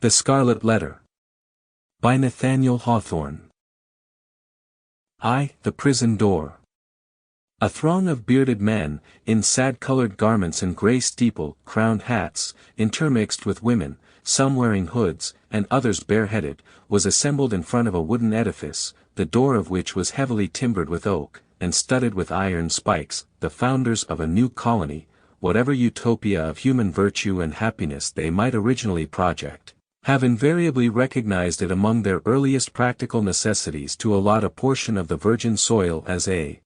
The Scarlet Letter. By Nathaniel Hawthorne. The prison door. A throng of bearded men, in sad-colored garments and grey steeple-crowned hats, intermixed with women, some wearing hoods, and others bareheaded, was assembled in front of a wooden edifice, the door of which was heavily timbered with oak, and studded with iron spikes. The founders of a new colony, whatever utopia of human virtue and happiness they might originally project, have invariably recognized it among their earliest practical necessities to allot a portion of the virgin soil as a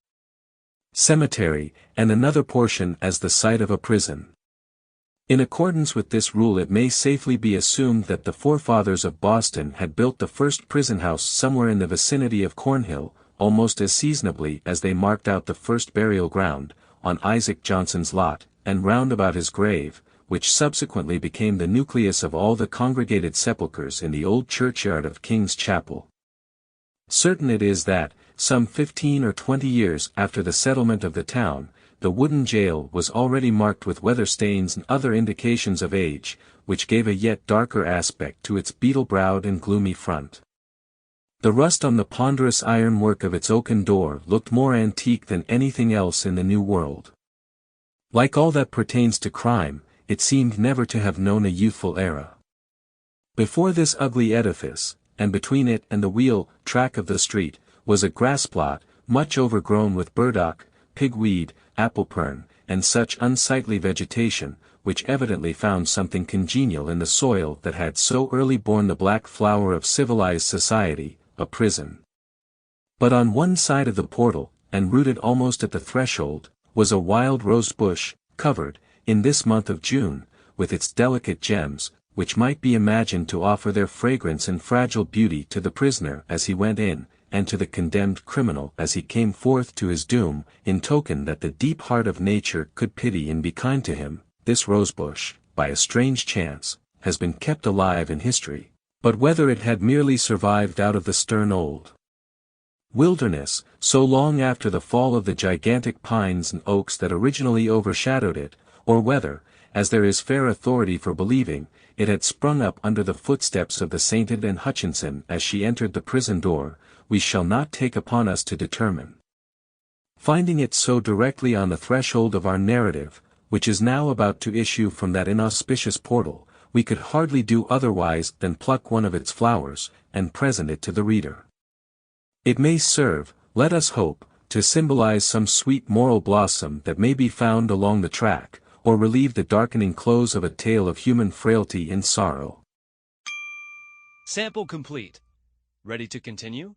cemetery, and another portion as the site of a prison. In accordance with this rule, it may safely be assumed that the forefathers of Boston had built the first prison house somewhere in the vicinity of Cornhill, almost as seasonably as they marked out the first burial ground, on Isaac Johnson's lot, and round about his grave, which subsequently became the nucleus of all the congregated sepulchres in the old churchyard of King's Chapel. Certain it is that, some 15 or 20 years after the settlement of the town, the wooden jail was already marked with weather stains and other indications of age, which gave a yet darker aspect to its beetle-browed and gloomy front. The rust on the ponderous ironwork of its oaken door looked more antique than anything else in the New World. Like all that pertains to crime, it seemed never to have known a youthful era. Before this ugly edifice, and between it and the wheel track of the street, was a grass plot, much overgrown with burdock, pigweed, applepern, and such unsightly vegetation, which evidently found something congenial in the soil that had so early borne the black flower of civilized society, a prison. But on one side of the portal, and rooted almost at the threshold, was a wild rose bush, covered, in this month of June, with its delicate gems, which might be imagined to offer their fragrance and fragile beauty to the prisoner as he went in, and to the condemned criminal as he came forth to his doom, in token that the deep heart of nature could pity and be kind to him. This rosebush, by a strange chance, has been kept alive in history, but whether it had merely survived out of the stern old wilderness, so long after the fall of the gigantic pines and oaks that originally overshadowed it, or whether, as there is fair authority for believing, it had sprung up under the footsteps of the sainted Anne Hutchinson as she entered the prison door, we shall not take upon us to determine. Finding it so directly on the threshold of our narrative, which is now about to issue from that inauspicious portal, we could hardly do otherwise than pluck one of its flowers, and present it to the reader. It may serve, let us hope, to symbolize some sweet moral blossom that may be found along the track, or relieve the darkening close of a tale of human frailty and sorrow. Sample complete. Ready to continue?